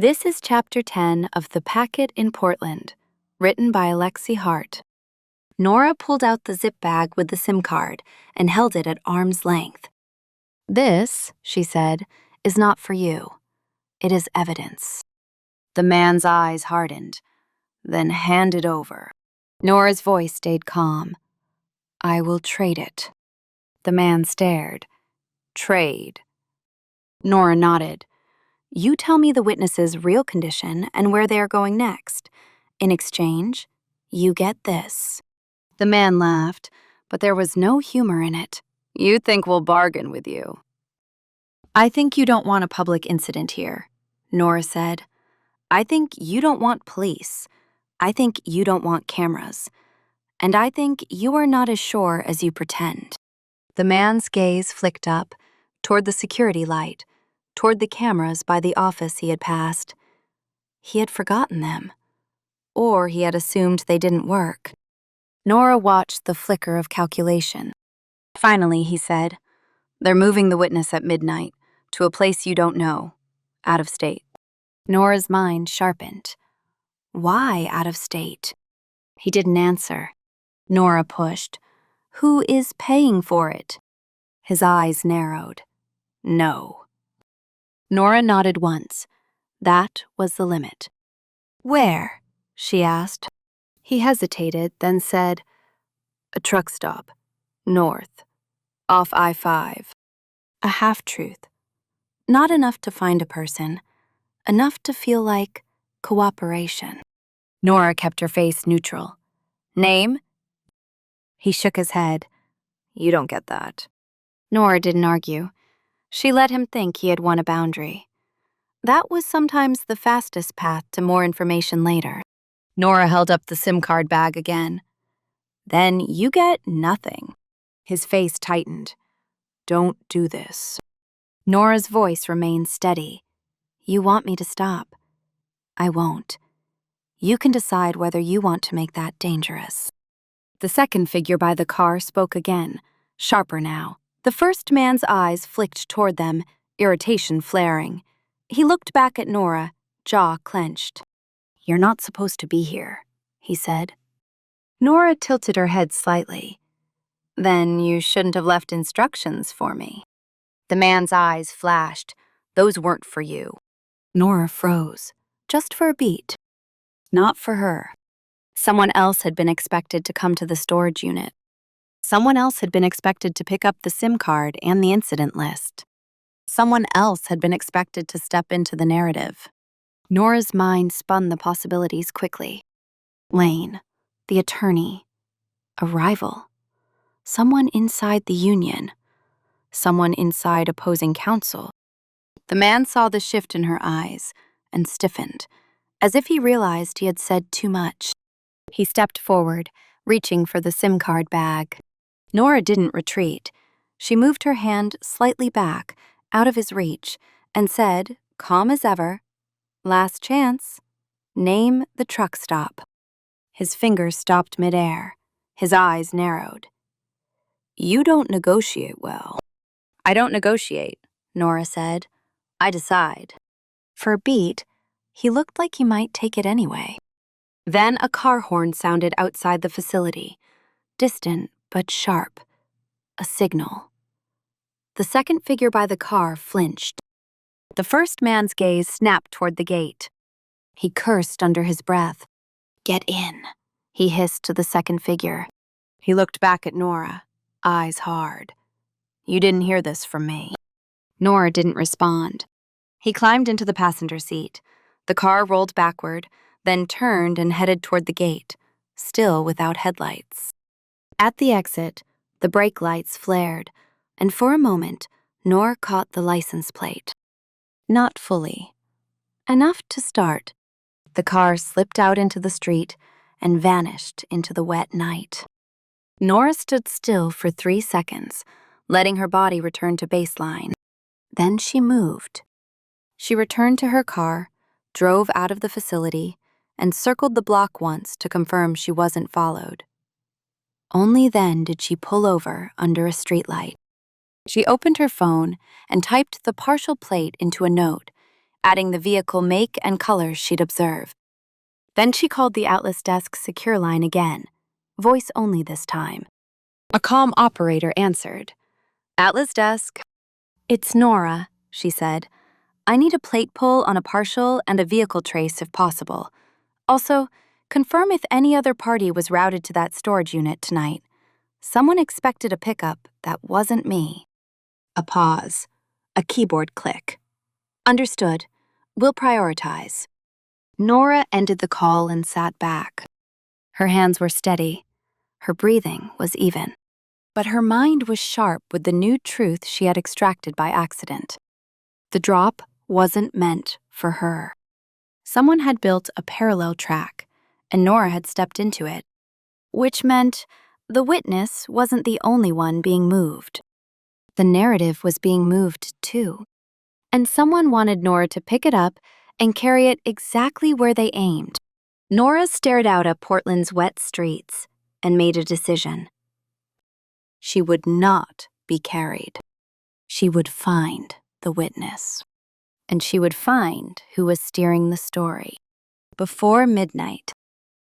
This is Chapter 10 of The Packet in Portland, written by Alexi Hart. Nora pulled out the zip bag with the SIM card and held it at arm's length. "This," she said, "is not for you. It is evidence." The man's eyes hardened. "Then hand it over." Nora's voice stayed calm. "I will trade it." The man stared. "Trade." Nora nodded. "You tell me the witness's real condition and where they are going next. In exchange, you get this." The man laughed, but there was no humor in it. "You think we'll bargain with you?" "I think you don't want a public incident here," Nora said. "I think you don't want police. I think you don't want cameras. And I think you are not as sure as you pretend." The man's gaze flicked up, toward the security light, toward the cameras by the office he had passed. He had forgotten them. Or he had assumed they didn't work. Nora watched the flicker of calculation. Finally, he said, "They're moving the witness at midnight to a place you don't know, out of state." Nora's mind sharpened. Why out of state? He didn't answer. Nora pushed. "Who is paying for it?" His eyes narrowed. "No." Nora nodded once. That was the limit. "Where?" she asked. He hesitated, then said, "A truck stop. North. Off I-5. A half-truth. Not enough to find a person. Enough to feel like cooperation. Nora kept her face neutral. "Name?" He shook his head. "You don't get that." Nora didn't argue. She let him think he had won a boundary. That was sometimes the fastest path to more information later. Nora held up the SIM card bag again. "Then you get nothing." His face tightened. "Don't do this." Nora's voice remained steady. "You want me to stop? I won't. You can decide whether you want to make that dangerous." The second figure by the car spoke again, sharper now. The first man's eyes flicked toward them, irritation flaring. He looked back at Nora, jaw clenched. "You're not supposed to be here," he said. Nora tilted her head slightly. "Then you shouldn't have left instructions for me." The man's eyes flashed. "Those weren't for you." Nora froze, just for a beat. Not for her. Someone else had been expected to come to the storage unit. Someone else had been expected to pick up the SIM card and the incident list. Someone else had been expected to step into the narrative. Nora's mind spun the possibilities quickly. Lane, the attorney, a rival, someone inside the union, someone inside opposing counsel. The man saw the shift in her eyes and stiffened, as if he realized he had said too much. He stepped forward, reaching for the SIM card bag. Nora didn't retreat. She moved her hand slightly back, out of his reach, and said, calm as ever, "Last chance. Name the truck stop." His fingers stopped midair. His eyes narrowed. "You don't negotiate well." "I don't negotiate," Nora said. "I decide." For a beat, he looked like he might take it anyway. Then a car horn sounded outside the facility, distant but sharp. A signal. The second figure by the car flinched. The first man's gaze snapped toward the gate. He cursed under his breath. "Get in," he hissed to the second figure. He looked back at Nora, eyes hard. "You didn't hear this from me." Nora didn't respond. He climbed into the passenger seat. The car rolled backward, then turned and headed toward the gate, still without headlights. At the exit, the brake lights flared, and for a moment, Nora caught the license plate. Not fully. Enough to start. The car slipped out into the street and vanished into the wet night. Nora stood still for 3 seconds, letting her body return to baseline. Then she moved. She returned to her car, drove out of the facility, and circled the block once to confirm she wasn't followed. Only then did she pull over under a streetlight. She opened her phone and typed the partial plate into a note, adding the vehicle make and colors she'd observe. Then she called the Atlas Desk secure line again, voice only this time. A calm operator answered. Atlas Desk. It's Nora, she said. I need a plate pull on a partial and a vehicle trace if possible. Also, confirm if any other party was routed to that storage unit tonight. Someone expected a pickup that wasn't me. A pause. A keyboard click. Understood. We'll prioritize. Nora ended the call and sat back. Her hands were steady. Her breathing was even. But her mind was sharp with the new truth she had extracted by accident. The drop wasn't meant for her. Someone had built a parallel track, and Nora had stepped into it, which meant the witness wasn't the only one being moved. The narrative was being moved too, and someone wanted Nora to pick it up and carry it exactly where they aimed. Nora stared out at Portland's wet streets and made a decision. She would not be carried. She would find the witness, and she would find who was steering the story. Before midnight,